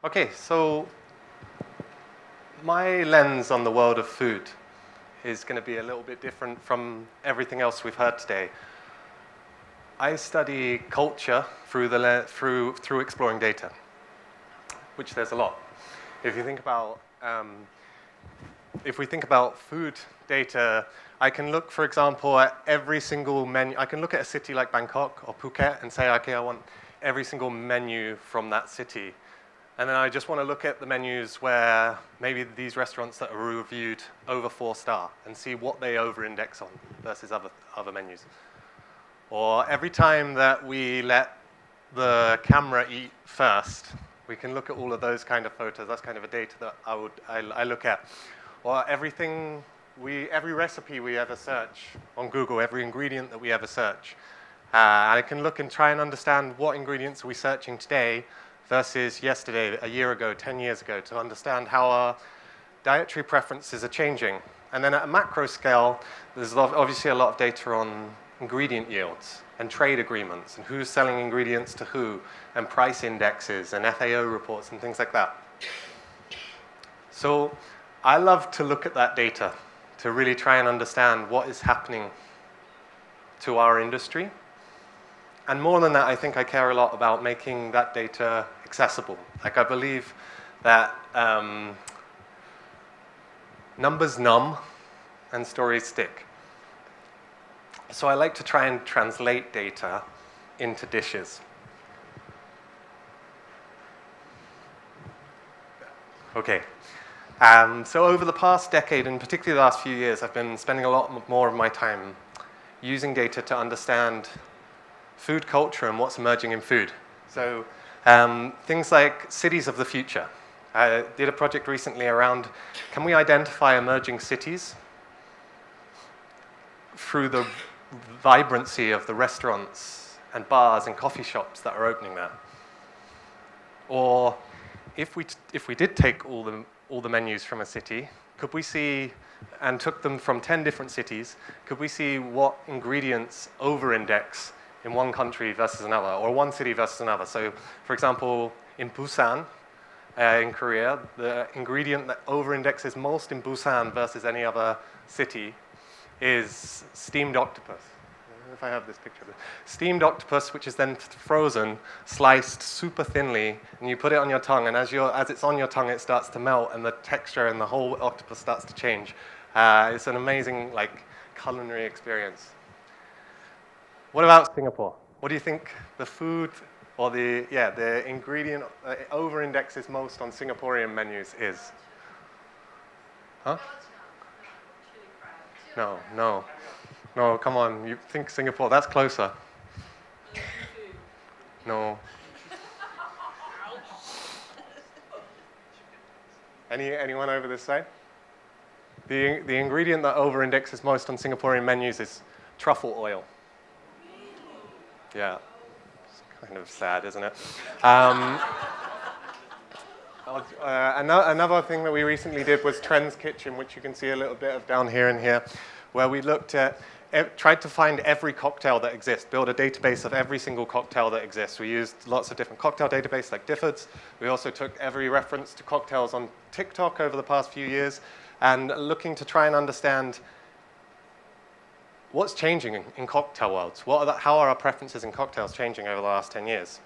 Okay, so my lens on the world of food is going to be a little bit different from everything else we've heard today. I study culture through exploring data, which there's a lot. If you think about if we think about food data, I can look, for example, at every single menu. I can look at a city like Bangkok or Phuket and say, okay, I want every single menu from that city. And then I just want to look at the menus where maybe these restaurants that are reviewed over 4-star and see what they over-index on versus other menus. Or every time that we let the camera eat first, we can look at all of those kind of photos. That's kind of a data that I look at. Or every recipe we ever search on Google, every ingredient that we ever search. I can look and try and understand what ingredients are we searching today versus yesterday, a year ago, 10 years ago, to understand how our dietary preferences are changing. And then at a macro scale, there's obviously a lot of data on ingredient yields and trade agreements and who's selling ingredients to who and price indexes and FAO reports and things like that. So I love to look at that data to really try and understand what is happening to our industry. And more than that, I think I care a lot about making that data accessible. Like, I believe that numbers numb and stories stick. So I like to try and translate data into dishes. Okay. So over the past decade, and particularly the last few years, I've been spending a lot more of my time using data to understand food culture and what's emerging in food. So things like cities of the future. I did a project recently around, can we identify emerging cities through the vibrancy of the restaurants and bars and coffee shops that are opening there? Or if we did take all the menus from a city, could we see, and took them from 10 different cities, could we see what ingredients over-index in one country versus another, or one city versus another? So, for example, in Busan, in Korea, the ingredient that over-indexes most in Busan versus any other city is steamed octopus. I don't know if I have this picture. Steamed octopus, which is then frozen, sliced super thinly, and you put it on your tongue, and as it's on your tongue, it starts to melt, and the texture and the whole octopus starts to change. It's an amazing, culinary experience. What about Singapore? What do you think the food or the ingredient over-indexes most on Singaporean menus is? Huh? No, come on. You think Singapore, that's closer. No. Anyone over this side? The ingredient that over-indexes most on Singaporean menus is truffle oil. Yeah, it's kind of sad, isn't it? Another thing that we recently did was Trends Kitchen, which you can see a little bit of down here and here, where we looked at, tried to find every cocktail that exists, build a database of every single cocktail that exists. We used lots of different cocktail databases like Difford's. We also took every reference to cocktails on TikTok over the past few years and looking to try and understand what's changing in cocktail worlds? How are our preferences in cocktails changing over the last 10 years?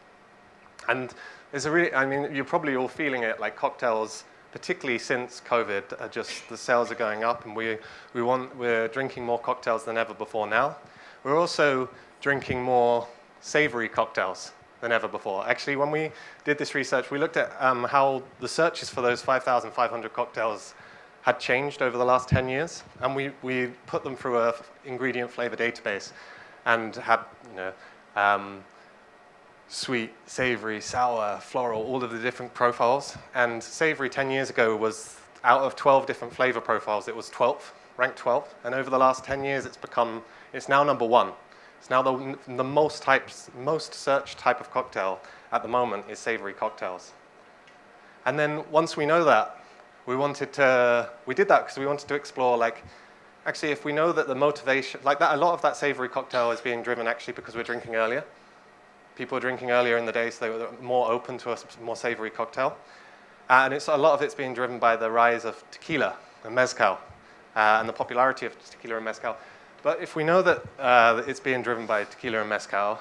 And there's you're probably all feeling it, like cocktails, particularly since COVID, the sales are going up, and we're drinking more cocktails than ever before now. We're also drinking more savory cocktails than ever before. Actually, when we did this research, we looked at how the searches for those 5,500 cocktails had changed over the last 10 years, and we put them through a ingredient flavor database and had sweet, savory, sour, floral, all of the different profiles. And savory 10 years ago was, out of 12 different flavor profiles, it was 12th, ranked 12th. And over the last 10 years, it's now number one. It's now the most searched type of cocktail at the moment is savory cocktails. And then once we know that, we did that because we wanted to explore, actually, if we know that the motivation, a lot of that savory cocktail is being driven actually because we're drinking earlier. People are drinking earlier in the day, so they were more open to a more savory cocktail. And a lot of it's being driven by the rise of tequila and mezcal and the popularity of tequila and mezcal. But if we know that it's being driven by tequila and mezcal,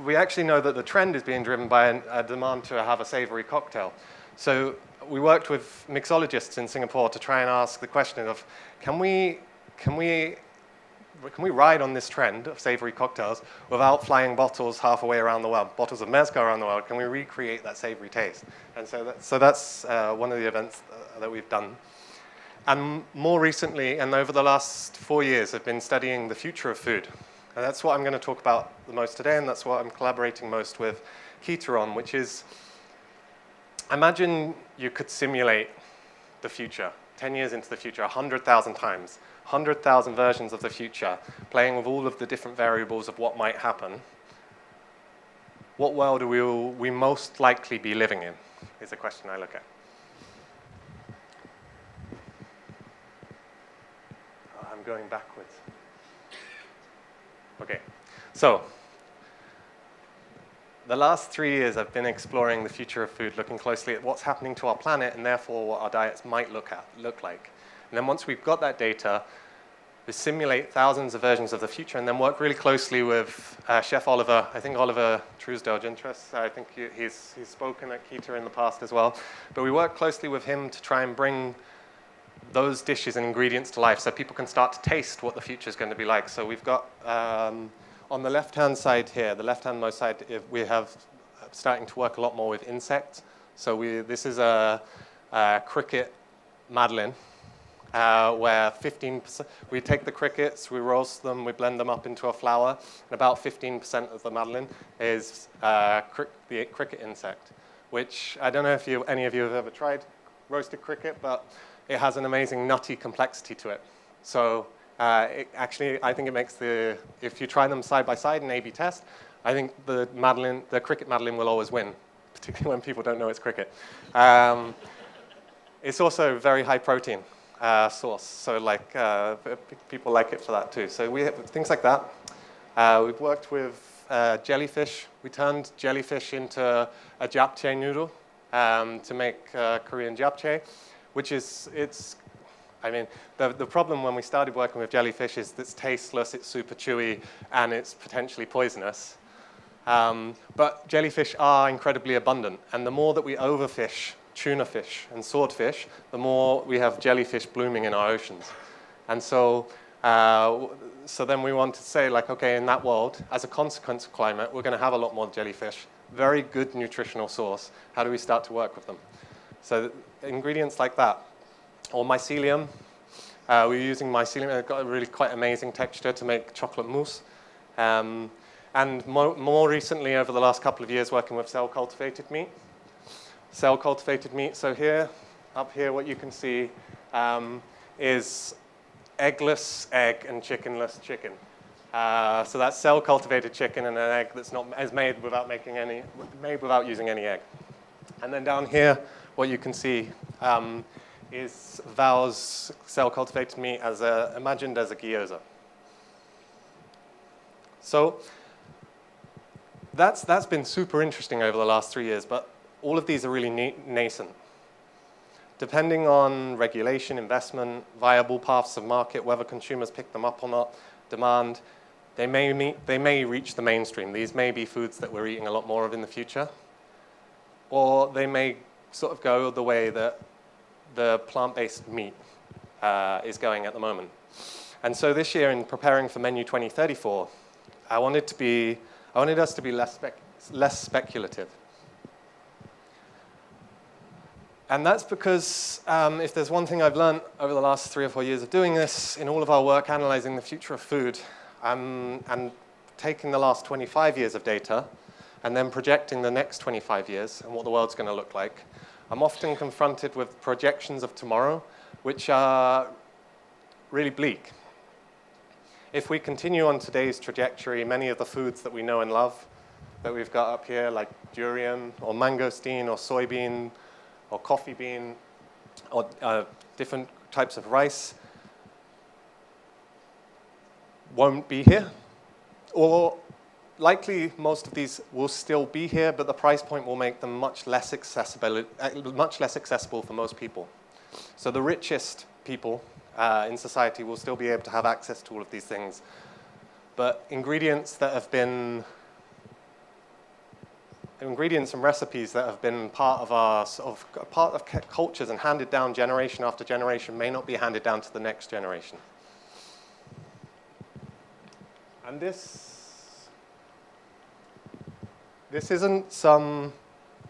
we actually know that the trend is being driven by a demand to have a savory cocktail. So we worked with mixologists in Singapore to try and ask the question of, can we ride on this trend of savory cocktails without flying bottles half away around the world, bottles of mezcal around the world? Can we recreate that savory taste? And so that's one of the events that we've done. And more recently, and over the last 4 years, I've been studying the future of food. And that's what I'm going to talk about the most today, and that's what I'm collaborating most with Keita on, which is, imagine you could simulate the future, 10 years into the future, 100,000 times, 100,000 versions of the future, playing with all of the different variables of what might happen. What world will we most likely be living in, is the question I look at. Oh, I'm going backwards. Okay, so the last 3 years I've been exploring the future of food, looking closely at what's happening to our planet and therefore what our diets might look like. And then once we've got that data, we simulate thousands of versions of the future and then work really closely with Chef Oliver, I think Oliver Truesdale-Gintras, I think he's spoken at Keita in the past as well. But we work closely with him to try and bring those dishes and ingredients to life so people can start to taste what the future is going to be like. So we've got, on the left-hand side here, the left-hand most side, we have starting to work a lot more with insects. So this is a cricket madeleine, where 15%, we take the crickets, we roast them, we blend them up into a flour, and about 15% of the madeleine is the cricket insect, which I don't know if any of you have ever tried roasted cricket, but it has an amazing nutty complexity to it. So actually, I think it makes if you try them side by side and A/B test, I think the cricket madeleine will always win, particularly when people don't know it's cricket. It's also very high protein source, so people like it for that too. So we have things like that. We've worked with jellyfish. We turned jellyfish into a japchae noodle to make Korean japchae, which is, the problem when we started working with jellyfish is it's tasteless, it's super chewy, and it's potentially poisonous. But jellyfish are incredibly abundant, and the more that we overfish tuna fish and swordfish, the more we have jellyfish blooming in our oceans. And so then we want to say, okay, in that world, as a consequence of climate, we're going to have a lot more jellyfish. Very good nutritional source. How do we start to work with them? So ingredients like that. Or mycelium. We're using mycelium. It's got a really quite amazing texture to make chocolate mousse. And more recently, over the last couple of years, working with cell-cultivated meat. Cell-cultivated meat. So up here, what you can see is eggless egg and chickenless chicken. So that's cell-cultivated chicken and an egg that's made without using any egg. And then down here, what you can see is Val's cell-cultivated meat imagined as a gyoza. So that's been super interesting over the last 3 years, but all of these are really nascent. Depending on regulation, investment, viable paths of market, whether consumers pick them up or not, demand, they may reach the mainstream. These may be foods that we're eating a lot more of in the future, or they may sort of go the way that the plant-based meat is going at the moment. And so this year, in preparing for Menu 2034, I wanted us to be less speculative. And that's because if there's one thing I've learned over the last 3 or 4 years of doing this, in all of our work analyzing the future of food, and taking the last 25 years of data, and then projecting the next 25 years and what the world's going to look like, I'm often confronted with projections of tomorrow, which are really bleak. If we continue on today's trajectory, many of the foods that we know and love, that we've got up here, like durian, or mangosteen, or soybean, or coffee bean, or different types of rice, won't be here, or likely most of these will still be here, but the price point will make them much less accessible for most people. So the richest people in society will still be able to have access to all of these things. But ingredients and recipes that have been part of cultures and handed down generation after generation may not be handed down to the next generation. And this isn't some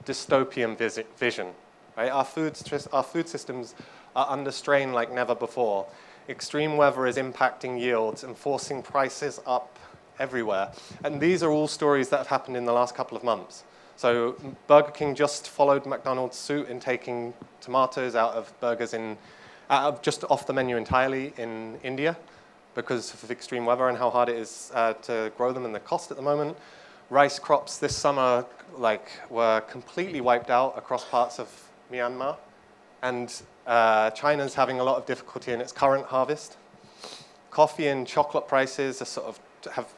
dystopian vision, right? Our food systems are under strain like never before. Extreme weather is impacting yields and forcing prices up everywhere. And these are all stories that have happened in the last couple of months. So Burger King just followed McDonald's suit in taking tomatoes out of burgers just off the menu entirely in India because of extreme weather and how hard it is to grow them and the cost at the moment. Rice crops this summer were completely wiped out across parts of Myanmar. And China's having a lot of difficulty in its current harvest. Coffee and chocolate prices have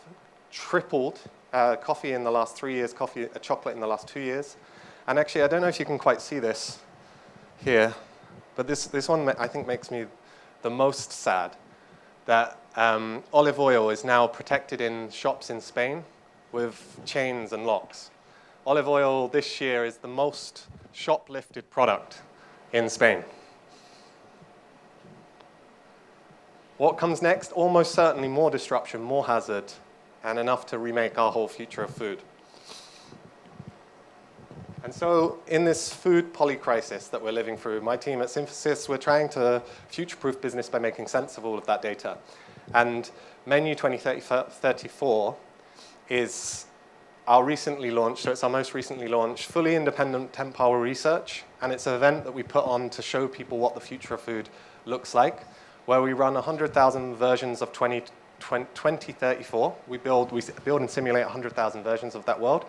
tripled. Coffee in the last 3 years, chocolate in the last 2 years. And actually, I don't know if you can quite see this here, but this one I think makes me the most sad, that olive oil is now protected in shops in Spain with chains and locks. Olive oil this year is the most shoplifted product in Spain. What comes next? Almost certainly more disruption, more hazard, and enough to remake our whole future of food. And so in this food polycrisis that we're living through, my team at Synthesis, we're trying to future-proof business by making sense of all of that data. And Menu 2034 is our recently launched, so it's our most recently launched, fully independent 10-hour research, and it's an event that we put on to show people what the future of food looks like, where we run 100,000 versions of 2034. We build and simulate 100,000 versions of that world,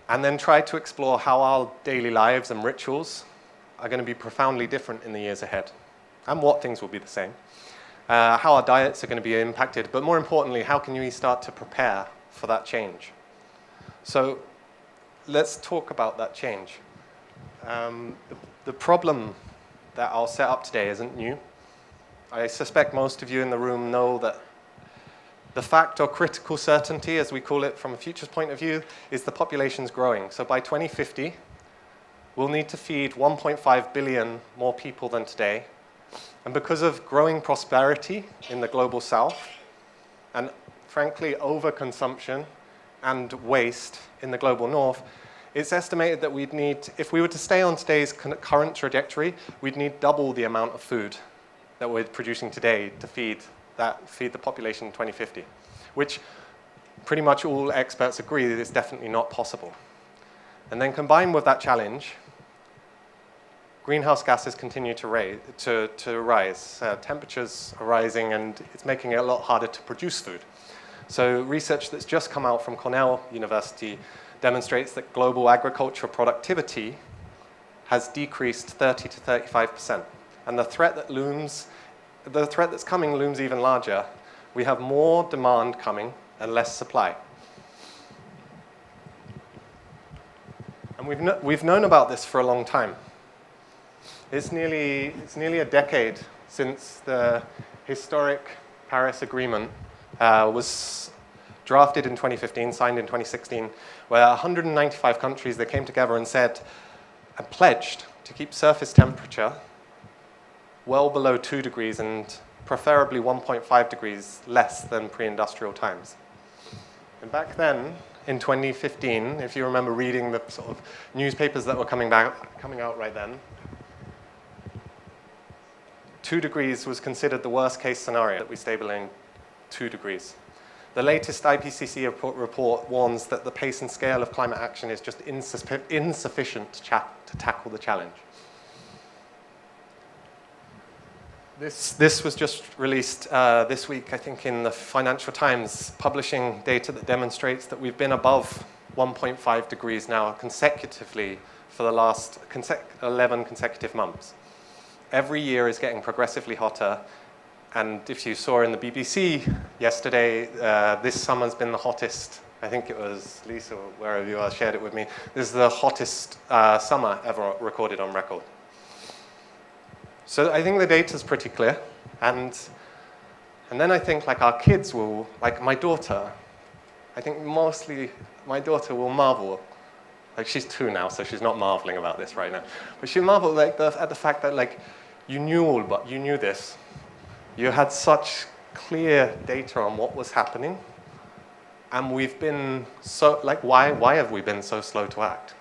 and then try to explore how our daily lives and rituals are going to be profoundly different in the years ahead, and what things will be the same. How our diets are going to be impacted, but more importantly, how can we start to prepare for that change? So let's talk about that change. The problem that I'll set up today isn't new. I suspect most of you in the room know that the fact or critical certainty, as we call it from a futures point of view, is the population's growing. So by 2050, we'll need to feed 1.5 billion more people than today. And because of growing prosperity in the global south, and frankly, overconsumption and waste in the global north, it's estimated that we'd need, if we were to stay on today's current trajectory, we'd need double the amount of food that we're producing today to feed the population in 2050, which pretty much all experts agree that it's definitely not possible. And then combined with that challenge, greenhouse gases continue to rise. Temperatures are rising, and it's making it a lot harder to produce food. So research that's just come out from Cornell University demonstrates that global agricultural productivity has decreased 30 to 35%. And the threat that's coming looms even larger. We have more demand coming and less supply. And we've known about this for a long time. It's nearly a decade since the historic Paris Agreement was drafted in 2015, signed in 2016, where 195 countries, they came together and said, and pledged to keep surface temperature well below 2 degrees and preferably 1.5 degrees less than pre-industrial times. And back then, in 2015, if you remember reading the sort of newspapers that were coming out right then, 2 degrees was considered the worst case scenario, that we stay below 2 degrees. The latest IPCC report warns that the pace and scale of climate action is just insufficient to tackle the challenge. This was just released this week, I think, in the Financial Times, publishing data that demonstrates that we've been above 1.5 degrees now consecutively for the last 11 consecutive months. Every year is getting progressively hotter, And if you saw in the BBC yesterday, this summer's been the hottest. I think it was Lisa, or wherever you are, shared it with me. This is the hottest summer ever recorded on record. So I think the data's pretty clear. And then I think like our kids will, like my daughter, I think mostly my daughter will marvel. Like she's 2 now, so she's not marveling about this right now. But she'll marvel like at the fact that like you knew this. You had such clear data on what was happening. And we've been so, like why have we been so slow to act?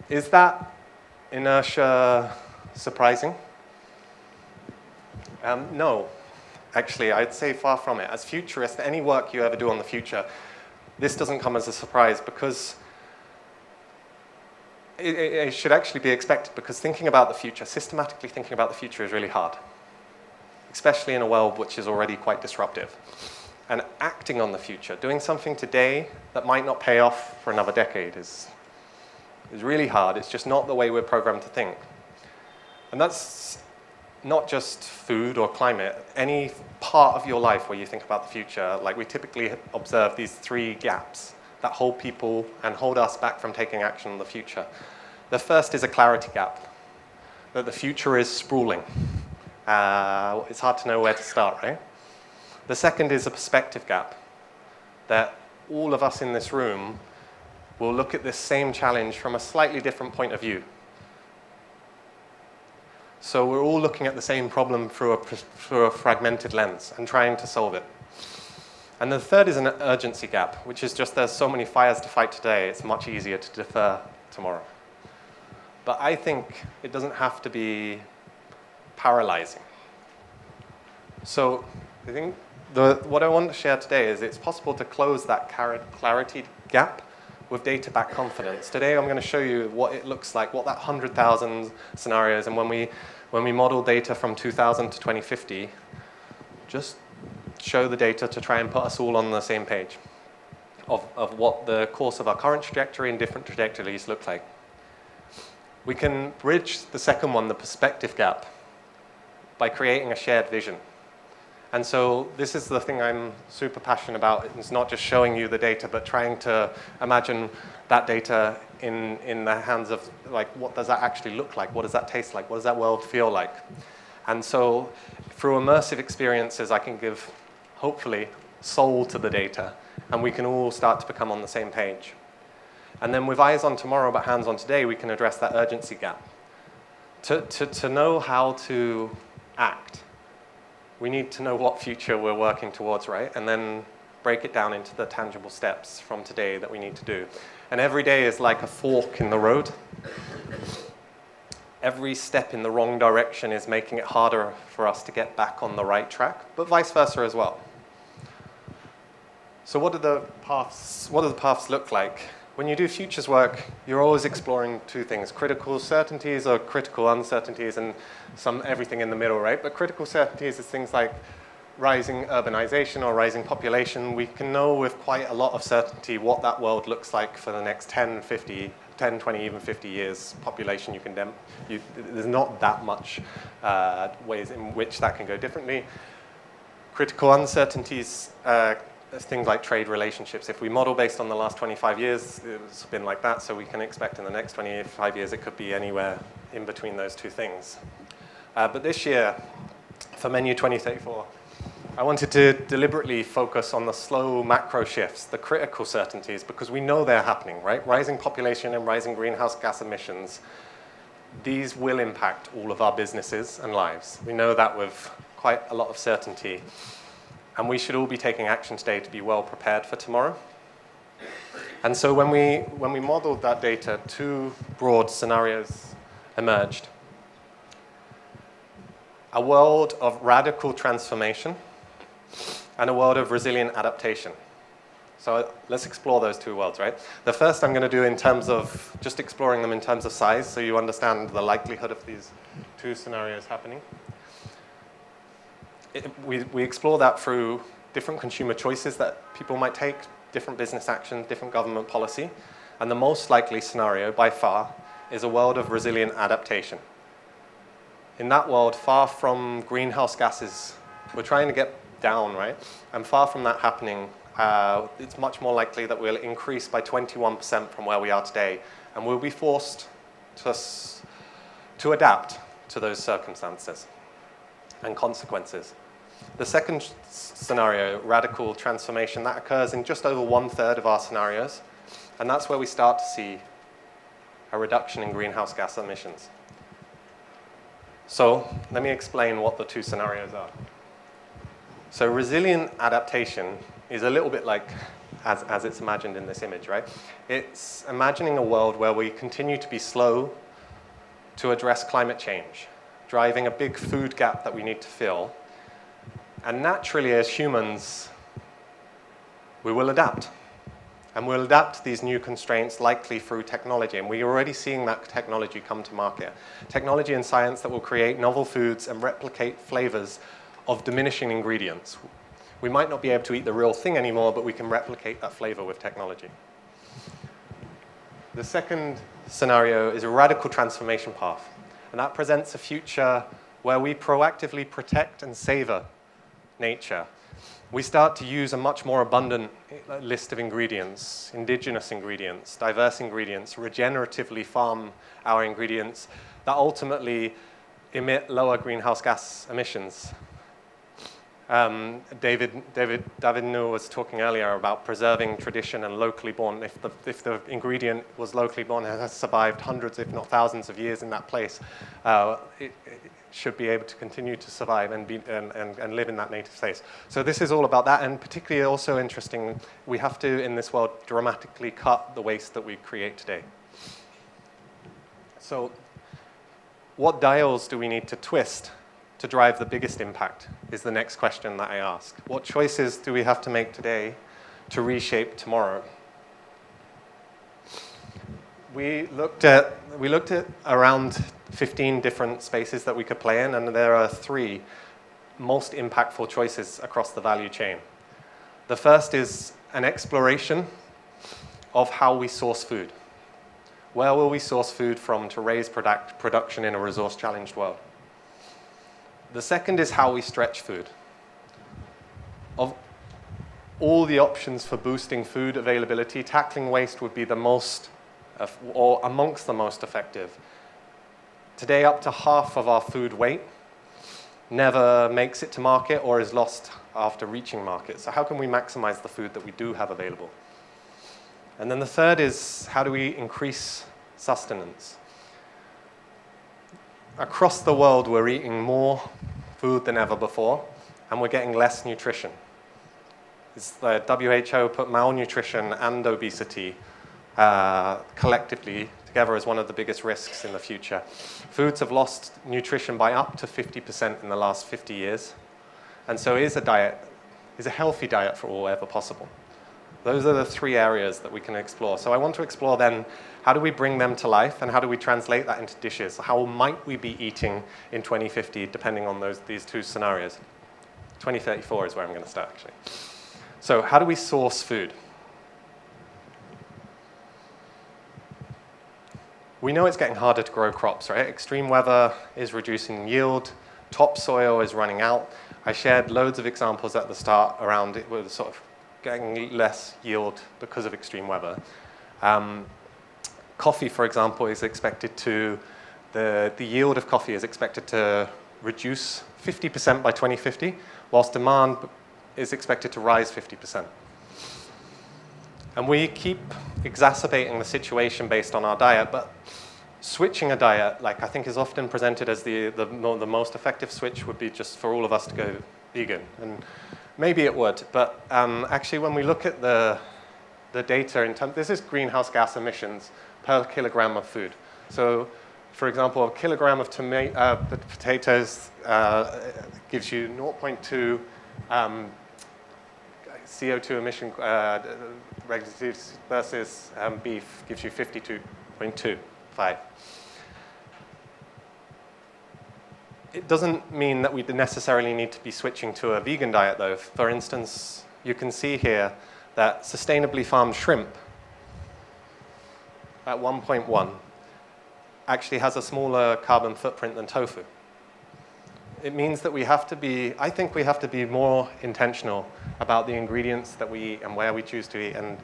Is that inertia surprising? No. Actually, I'd say far from it. As futurists, any work you ever do on the future, this doesn't come as a surprise because it should actually be expected, because thinking about the future, systematically thinking about the future is really hard, especially in a world which is already quite disruptive. And acting on the future, doing something today that might not pay off for another decade is really hard. It's just not the way we're programmed to think. And that's not just food or climate. Any part of your life where you think about the future, like we typically observe these 3 gaps that hold people and hold us back from taking action on the future. The first is a clarity gap, that the future is sprawling. It's hard to know where to start, right? The second is a perspective gap, that all of us in this room will look at this same challenge from a slightly different point of view. So we're all looking at the same problem through a fragmented lens and trying to solve it. And the third is an urgency gap, which is just there's so many fires to fight today, it's much easier to defer tomorrow. But I think it doesn't have to be paralyzing. So I think what I want to share today is it's possible to close that clarity gap with data-backed confidence. Today I'm going to show you what it looks like, what that 100,000 scenarios, and when we model data from 2000 to 2050, just show the data to try and put us all on the same page of what the course of our current trajectory and different trajectories look like. We can bridge the second one, the perspective gap, by creating a shared vision. And so this is the thing I'm super passionate about. It's not just showing you the data, but trying to imagine that data in the hands of, like, what does that actually look like? What does that taste like? What does that world feel like? And so through immersive experiences, I can give, hopefully, soul to the data, and we can all start to become on the same page. And then with eyes on tomorrow but hands on today, we can address that urgency gap. To know how to act, we need to know what future we're working towards, right? And then break it down into the tangible steps from today that we need to do. And every day is like a fork in the road. Every step in the wrong direction is making it harder for us to get back on the right track, but vice versa as well. So what do the paths look like? When you do futures work, you're always exploring 2 things, critical certainties or critical uncertainties, and everything in the middle, right? But critical certainties is things like rising urbanization or rising population. We can know with quite a lot of certainty what that world looks like for the next 10, 20, even 50 years. Population, there's not that much ways in which that can go differently. Critical uncertainties, things like trade relationships. If we model based on the last 25 years, it's been like that, so we can expect in the next 25 years it could be anywhere in between those 2 things. But this year, for Menu 2034, I wanted to deliberately focus on the slow macro shifts, the critical certainties, because we know they're happening, right? Rising population and rising greenhouse gas emissions, these will impact all of our businesses and lives. We know that with quite a lot of certainty. And we should all be taking action today to be well prepared for tomorrow. And so when we modeled that data, 2 broad scenarios emerged. A world of radical transformation and a world of resilient adaptation. So let's explore those 2 worlds, right? The first I'm going to do in terms of just exploring them in terms of size, so you understand the likelihood of these 2 scenarios happening. We explore that through different consumer choices that people might take, different business action, different government policy. And the most likely scenario, by far, is a world of resilient adaptation. in that world, far from greenhouse gases, we're trying to get down, right? And far from that happening, it's much more likely that we'll increase by 21% from where we are today, and we'll be forced to adapt to those circumstances and consequences. The second scenario, radical transformation, that occurs in just over 1/3 of our scenarios, and that's where we start to see a reduction in greenhouse gas emissions. So let me explain what the two scenarios are. So resilient adaptation is a little bit like as it's imagined in this image, right? It's imagining a world where we continue to be slow to address climate change, driving a big food gap that we need to fill. And naturally, as humans, we will adapt. And we'll adapt to these new constraints likely through technology. And we're already seeing that technology come to market. Technology and science that will create novel foods and replicate flavors of diminishing ingredients. We might not be able to eat the real thing anymore, but we can replicate that flavor with technology. The second scenario is a radical transformation path. And that presents a future where we proactively protect and savor nature. We start to use a much more abundant list of ingredients, indigenous ingredients, diverse ingredients, regeneratively farm our ingredients that ultimately emit lower greenhouse gas emissions. David Nuhr was talking earlier about preserving tradition and locally born. If the ingredient was locally born and has survived hundreds, if not thousands of years in that place, it should be able to continue to survive and live in that native space. So this is all about that, and particularly also interesting, we have to, in this world, dramatically cut the waste that we create today. So what dials do we need to twist to drive the biggest impact is the next question that I ask. What choices do we have to make today to reshape tomorrow? We looked at around 15 different spaces that we could play in, and there are 3 most impactful choices across the value chain. The first is an exploration of how we source food. Where will we source food from to raise production in a resource-challenged world? The second is how we stretch food. Of all the options for boosting food availability, tackling waste would be the most, or amongst the most effective. Today, up to half of our food weight never makes it to market or is lost after reaching market. So how can we maximize the food that we do have available? And then the third is, how do we increase sustenance? Across the world, we're eating more food than ever before, and we're getting less nutrition. The WHO put malnutrition and obesity collectively together as one of the biggest risks in the future. Foods have lost nutrition by up to 50% in the last 50 years, and so is a healthy diet for all ever possible. Those are the 3 areas that we can explore. So I want to explore then, how do we bring them to life, and how do we translate that into dishes? How might we be eating in 2050, depending on these 2 scenarios? 2034 is where I'm going to start, actually. So how do we source food? We know it's getting harder to grow crops, right? Extreme weather is reducing yield. Topsoil is running out. I shared loads of examples at the start around it with sort of getting less yield because of extreme weather. Coffee, for example, is expected to, the yield of coffee is expected to reduce 50% by 2050, whilst demand is expected to rise 50%. And we keep exacerbating the situation based on our diet, but switching a diet, like I think is often presented as the most effective switch would be just for all of us to go vegan. And maybe it would, but actually when we look at the data, this is greenhouse gas emissions per kilogram of food. So, for example, a kilogram of potatoes gives you 0.2 CO2 emission versus beef gives you 52.25. It doesn't mean that we necessarily need to be switching to a vegan diet, though. For instance, you can see here that sustainably farmed shrimp at 1.1 actually has a smaller carbon footprint than tofu. it means that I think we have to be more intentional about the ingredients that we eat and where we choose to eat and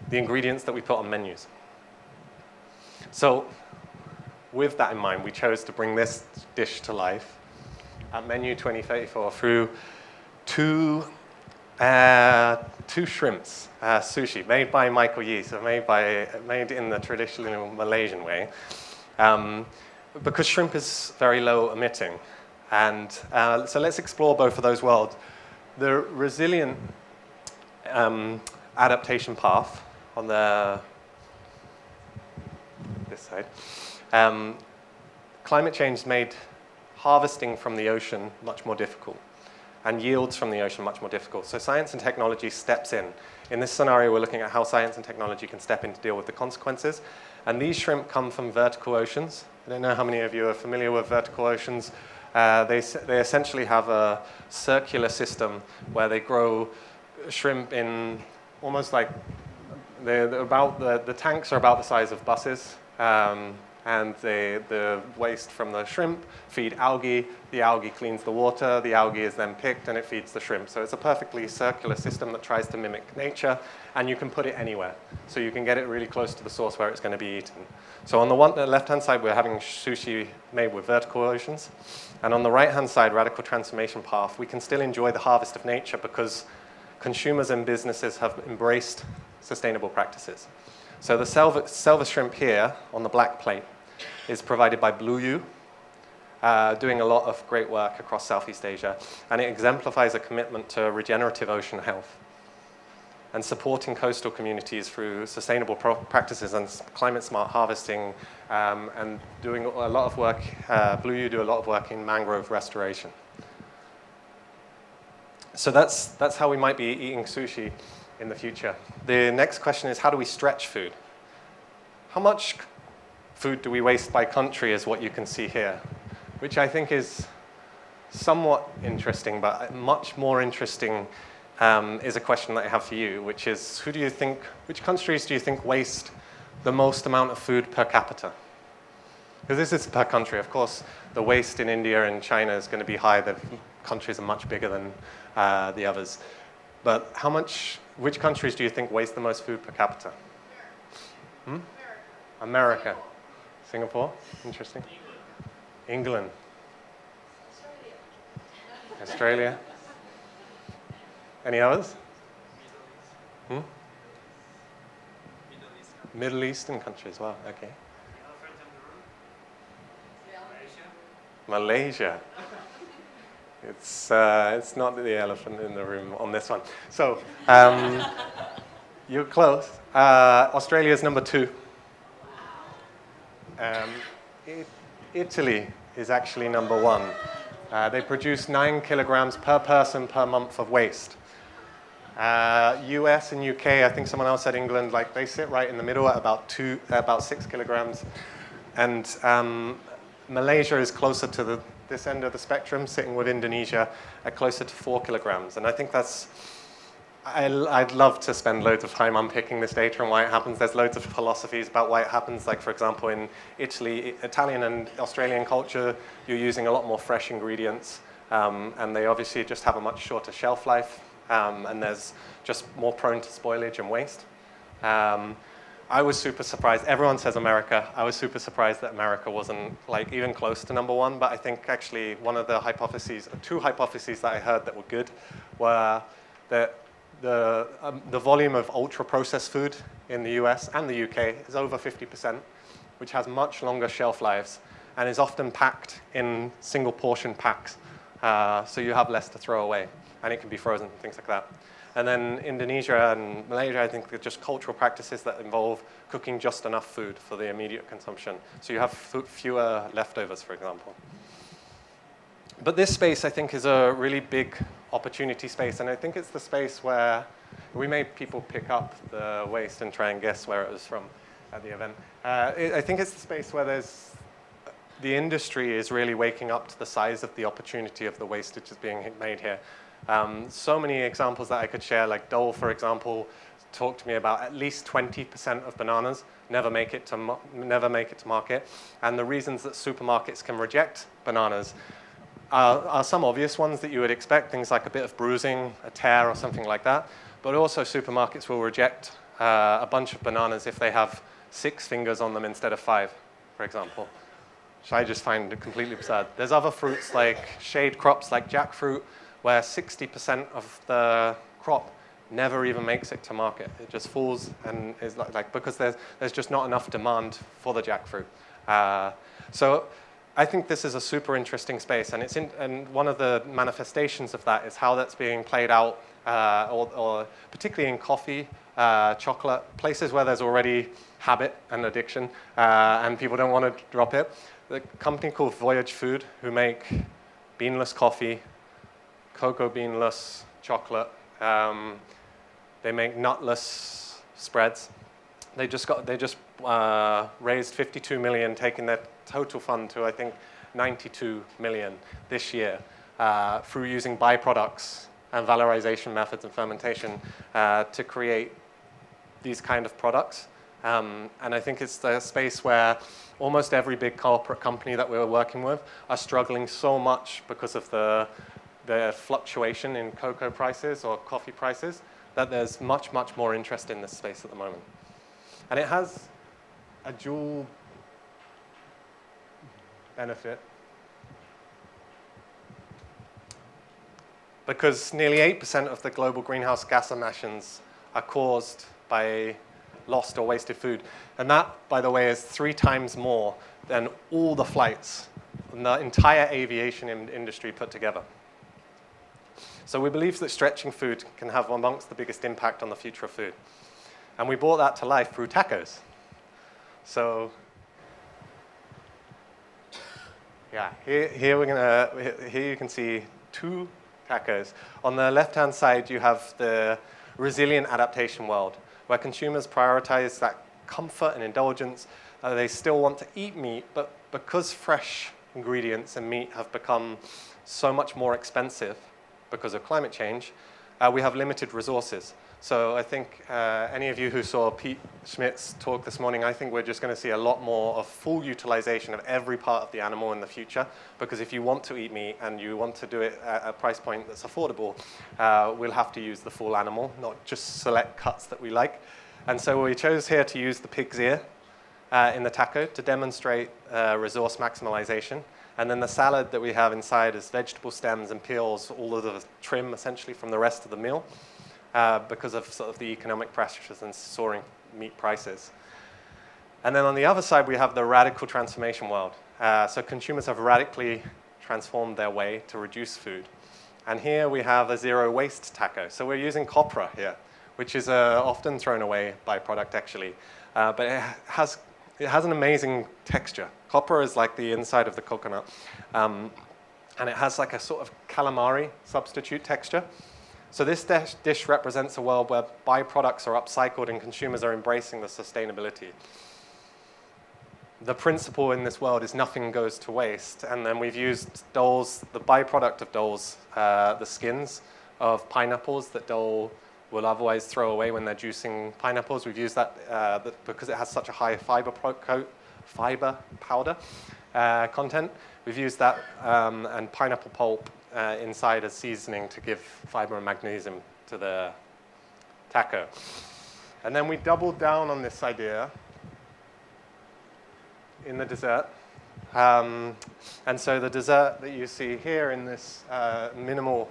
the ingredients that we put on menus. So with that in mind, we chose to bring this dish to life at Menu 2034 through two shrimps, sushi, made by Michael Yee, so made in the traditional Malaysian way, because shrimp is very low emitting. And so let's explore both of those worlds. The resilient adaptation path on this side. Climate change made harvesting from the ocean much more difficult and yields from the ocean much more difficult. So science and technology steps in. In this scenario, we're looking at how science and technology can step in to deal with the consequences. And these shrimp come from vertical oceans. I don't know how many of you are familiar with vertical oceans. They essentially have a circular system where they grow shrimp in almost like, the tanks are about the size of buses. And the waste from the shrimp feed algae. The algae cleans the water. The algae is then picked and it feeds the shrimp. So it's a perfectly circular system that tries to mimic nature, and you can put it anywhere. So you can get it really close to the source where it's going to be eaten. So on the left-hand side, we're having sushi made with vertical oceans. And on the right-hand side, radical transformation path, we can still enjoy the harvest of nature because consumers and businesses have embraced sustainable practices. So the silver shrimp here on the black plate is provided by Blue U, doing a lot of great work across Southeast Asia, and it exemplifies a commitment to regenerative ocean health and supporting coastal communities through sustainable practices and climate-smart harvesting, and doing a lot of work. Blue U do a lot of work in mangrove restoration. So that's how we might be eating sushi in the future. The next question is, how do we stretch food? How much food do we waste by country is what you can see here, which I think is somewhat interesting, but much more interesting is a question that I have for you, which is, which countries do you think waste the most amount of food per capita? Because this is per country. Of course, the waste in India and China is going to be high. The countries are much bigger than the others. But which countries do you think waste the most food per capita? America. Singapore? Interesting. England. Australia. Any others? Middle Eastern countries, wow, okay. Malaysia. It's not the elephant in the room on this one. So, you're close. Australia's number 2. Italy is actually number 1. They produce 9 kilograms per person per month of waste. US and UK, I think someone else said England, like they sit right in the middle at about 6 kilograms. And Malaysia is closer to this end of the spectrum, sitting with Indonesia at closer to 4 kilograms. And I think I'd love to spend loads of time unpicking this data and why it happens. There's loads of philosophies about why it happens. Like, for example, in Italy, Italian and Australian culture, you're using a lot more fresh ingredients, and they obviously just have a much shorter shelf life, and there's just more prone to spoilage and waste. I was super surprised. Everyone says America. I was super surprised that America wasn't like even close to number 1, but I think actually one of the two hypotheses that I heard that were good were that the volume of ultra-processed food in the US and the UK is over 50%, which has much longer shelf lives and is often packed in single portion packs, so you have less to throw away, and it can be frozen, things like that. And then Indonesia and Malaysia, I think, are just cultural practices that involve cooking just enough food for the immediate consumption. So you have fewer leftovers, for example. But this space, I think, is a really big opportunity space, and I think it's the space where we made people pick up the waste and try and guess where it was from at the event. I think it's the space where the industry is really waking up to the size of the opportunity of the waste which is being made here. So many examples that I could share, like Dole, for example, talked to me about at least 20% of bananas never make it to market, and the reasons that supermarkets can reject bananas are some obvious ones that you would expect, things like a bit of bruising, a tear or something like that. But also supermarkets will reject a bunch of bananas if they have 6 fingers on them instead of 5, for example, which I just find completely absurd. There's other fruits like shade crops like jackfruit, where 60% of the crop never even makes it to market. It just falls and is like because there's just not enough demand for the jackfruit. So I think this is a super interesting space, and one of the manifestations of that is how that's being played out, or particularly in coffee, chocolate, places where there's already habit and addiction, and people don't want to drop it. The company called Voyage Food, who make beanless coffee, cocoa beanless chocolate, they make nutless spreads. They just raised 52 million, taking their total fund to I think 92 million this year through using byproducts and valorization methods and fermentation to create these kind of products. And I think it's the space where almost every big corporate company that we're working with are struggling so much because of the fluctuation in cocoa prices or coffee prices, that there's much, much more interest in this space at the moment. And it has a dual benefit, because nearly 8% of the global greenhouse gas emissions are caused by lost or wasted food. And that, by the way, is 3 times more than all the flights in the entire aviation industry put together. So we believe that stretching food can have amongst the biggest impact on the future of food. And we brought that to life through tacos. So yeah, here you can see 2 tacos. On the left-hand side, you have the resilient adaptation world, where consumers prioritize that comfort and indulgence. They still want to eat meat, but because fresh ingredients and meat have become so much more expensive because of climate change, we have limited resources. So I think any of you who saw Pete Schmidt's talk this morning, I think we're just going to see a lot more of full utilization of every part of the animal in the future, because if you want to eat meat and you want to do it at a price point that's affordable, we'll have to use the full animal, not just select cuts that we like. And so we chose here to use the pig's ear in the taco to demonstrate resource maximization. And then the salad that we have inside is vegetable stems and peels, all of the trim essentially from the rest of the meal, because of sort of the economic pressures and soaring meat prices. And then on the other side, we have the radical transformation world. So consumers have radically transformed their way to reduce food. And here we have a zero waste taco. So we're using copra here, which is often thrown away byproduct actually, but it has an amazing texture. Copra is like the inside of the coconut, and it has like a sort of calamari substitute texture. So this dish represents a world where byproducts are upcycled and consumers are embracing the sustainability. The principle in this world is nothing goes to waste, and then we've used Dole's, the byproduct of Dole's, the skins of pineapples that Dole will otherwise throw away when they're juicing pineapples. We've used that because it has such a high fiber powder content. We've used that and pineapple pulp inside as seasoning to give fiber and magnesium to the taco. And then we doubled down on this idea in the dessert. And so the dessert that you see here in this minimal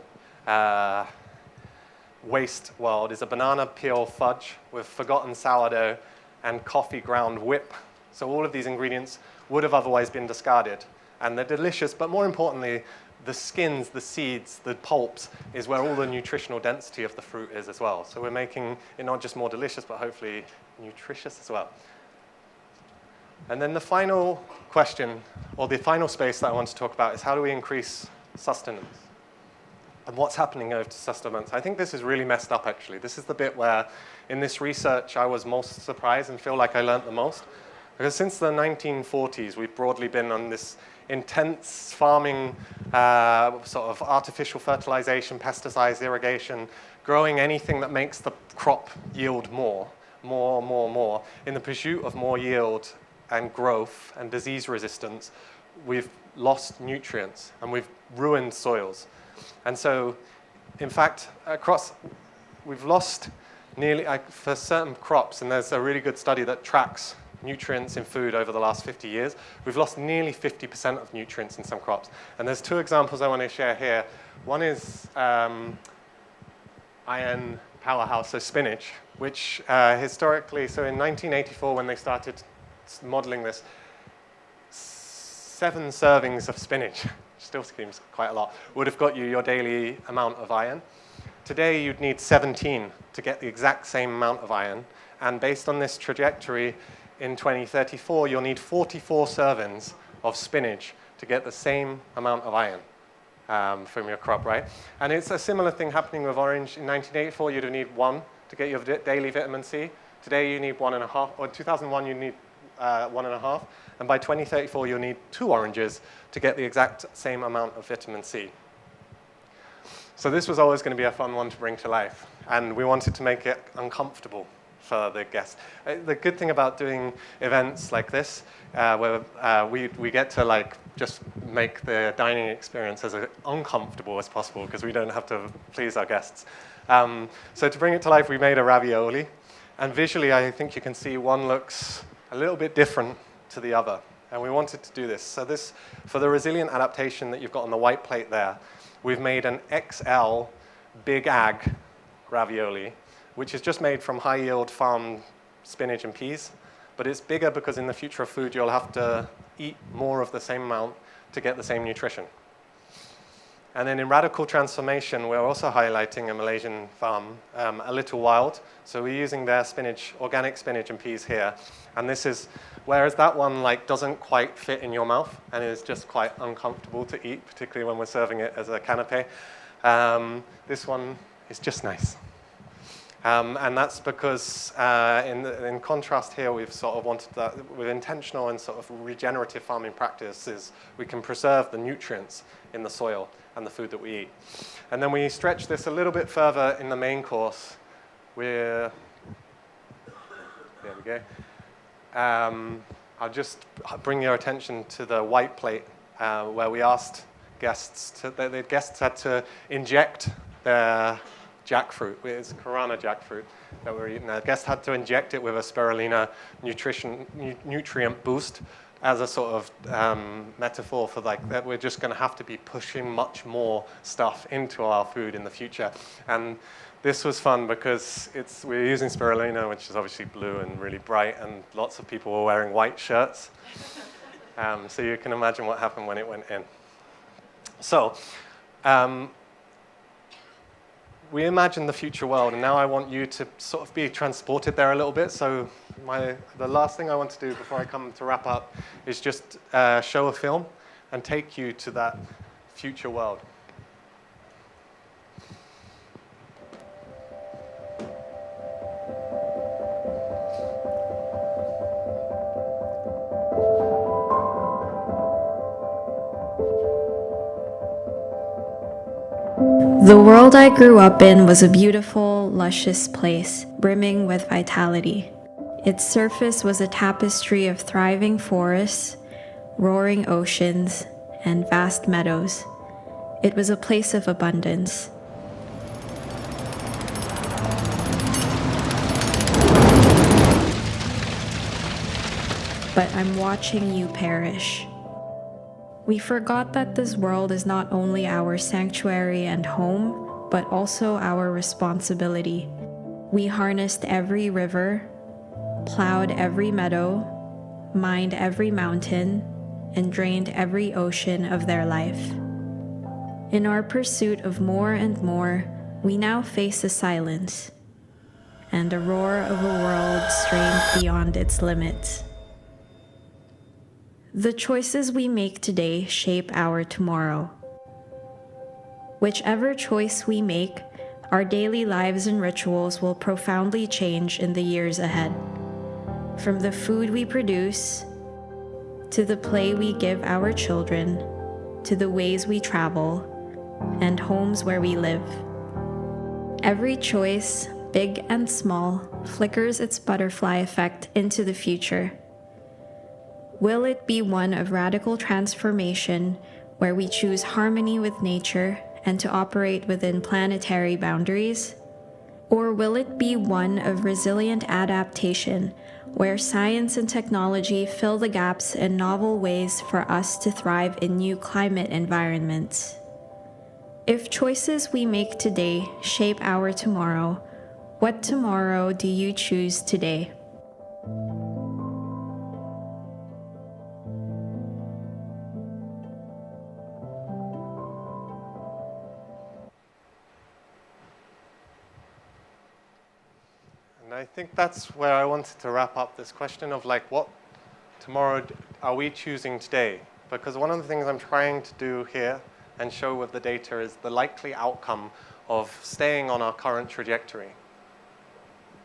waste world is a banana peel fudge with forgotten sourdough and coffee ground whip. So all of these ingredients would have otherwise been discarded. And they're delicious, but more importantly, the skins, the seeds, the pulps is where all the nutritional density of the fruit is as well. So we're making it not just more delicious, but hopefully nutritious as well. And then the final question, or the final space that I want to talk about is how do we increase sustenance? And what's happening over to sustenance? I think this is really messed up, actually. This is the bit where, in this research, I was most surprised and feel like I learned the most. Because since the 1940s, we've broadly been on this intense farming, sort of artificial fertilization, pesticides, irrigation, growing anything that makes the crop yield more, in the pursuit of more yield and growth and disease resistance. We've lost nutrients and we've ruined soils. And so, in fact, we've lost nearly, for certain crops, and there's a really good study that tracks nutrients in food over the last 50 years, we've lost nearly 50% of nutrients in some crops. And there's two examples I want to share here. One is iron powerhouse, so spinach, which historically, so in 1984 when they started modeling this, 7 servings of spinach, which still seems quite a lot, would have got you your daily amount of iron. Today you'd need 17 to get the exact same amount of iron, and based on this trajectory, in 2034 you'll need 44 servings of spinach to get the same amount of iron from your crop, right? And it's a similar thing happening with orange. In 1984 you'd have need 1 to get your daily vitamin C. Today you need 1.5, or 2001 you need 1.5, and by 2034 you'll need 2 oranges to get the exact same amount of vitamin C. So this was always going to be a fun one to bring to life, and we wanted to make it uncomfortable for the guests. The good thing about doing events like this, where we get to just make the dining experience as uncomfortable as possible, because we don't have to please our guests. So to bring it to life, we made a ravioli, and visually I think you can see one looks a little bit different to the other, and we wanted to do this. So this, for the resilient adaptation that you've got on the white plate there, we've made an XL Big Ag ravioli, which is just made from high-yield farm spinach and peas, but it's bigger because in the future of food you'll have to eat more of the same amount to get the same nutrition. And then in Radical Transformation, we're also highlighting a Malaysian farm, A Little Wild. So we're using their spinach, organic spinach and peas here. And this is, whereas that one doesn't quite fit in your mouth and is just quite uncomfortable to eat, particularly when we're serving it as a canapé, this one is just nice. And that's because, in contrast here, we've sort of wanted that, with intentional and sort of regenerative farming practices, we can preserve the nutrients in the soil and the food that we eat. And then we stretch this a little bit further in the main course. There we go. I'll just bring your attention to the white plate, where we asked guests, the guests had to inject their jackfruit. It's Corona jackfruit that we're eating. The guest had to inject it with a spirulina nutrient boost as a sort of metaphor for that we're just going to have to be pushing much more stuff into our food in the future. And this was fun because we're using spirulina, which is obviously blue and really bright, and lots of people were wearing white shirts. So you can imagine what happened when it went in. So, we imagine the future world, and now I want you to sort of be transported there a little bit. So the last thing I want to do before I come to wrap up is just show a film and take you to that future world. The world I grew up in was a beautiful, luscious place, brimming with vitality. Its surface was a tapestry of thriving forests, roaring oceans, and vast meadows. It was a place of abundance. But I'm watching you perish. We forgot that this world is not only our sanctuary and home, but also our responsibility. We harnessed every river, plowed every meadow, mined every mountain, and drained every ocean of their life. In our pursuit of more and more, we now face a silence and a roar of a world strained beyond its limits. The choices we make today shape our tomorrow. Whichever choice we make, our daily lives and rituals will profoundly change in the years ahead. From the food we produce, to the play we give our children, to the ways we travel, and homes where we live. Every choice, big and small, flickers its butterfly effect into the future. Will it be one of radical transformation, where we choose harmony with nature and to operate within planetary boundaries? Or will it be one of resilient adaptation, where science and technology fill the gaps in novel ways for us to thrive in new climate environments? If choices we make today shape our tomorrow, what tomorrow do you choose today? And I think that's where I wanted to wrap up this question of like, what tomorrow are we choosing today? Because one of the things I'm trying to do here and show with the data is the likely outcome of staying on our current trajectory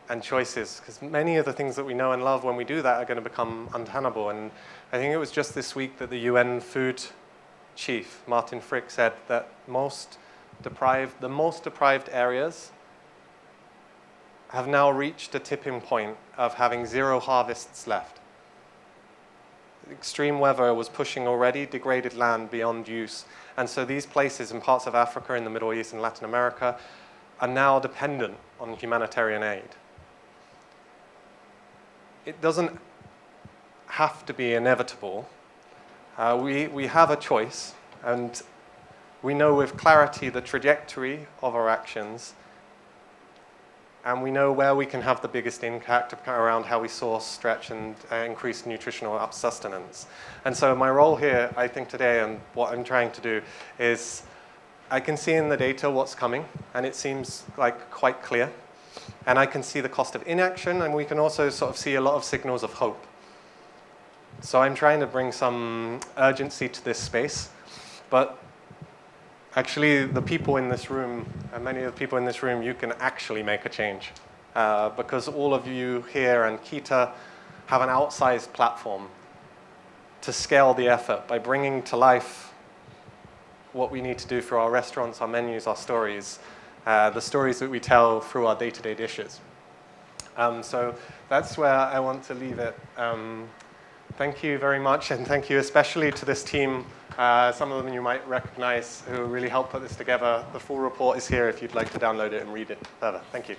and choices, because many of the things that we know and love when we do that are going to become untenable. And I think it was just this week that the UN food chief, Martin Frick, said that the most deprived areas have now reached a tipping point of having 0 harvests left. Extreme weather was pushing already degraded land beyond use. And so these places in parts of Africa, in the Middle East and Latin America, are now dependent on humanitarian aid. It doesn't have to be inevitable. We have a choice, and we know with clarity the trajectory of our actions, and we know where we can have the biggest impact around how we source, stretch, and increase nutritional sustenance. And so my role here, I think today, and what I'm trying to do is, I can see in the data what's coming, and it seems like quite clear. And I can see the cost of inaction, and we can also sort of see a lot of signals of hope. So I'm trying to bring some urgency to this space, but actually, the people in this room, and many of the people in this room, you can actually make a change. Because all of you here and Kita have an outsized platform to scale the effort by bringing to life what we need to do through our restaurants, our menus, our stories, the stories that we tell through our day-to-day dishes. So that's where I want to leave it. Thank you very much, and thank you especially to this team. Some of them you might recognize who really helped put this together. The full report is here if you'd like to download it and read it further. Thank you.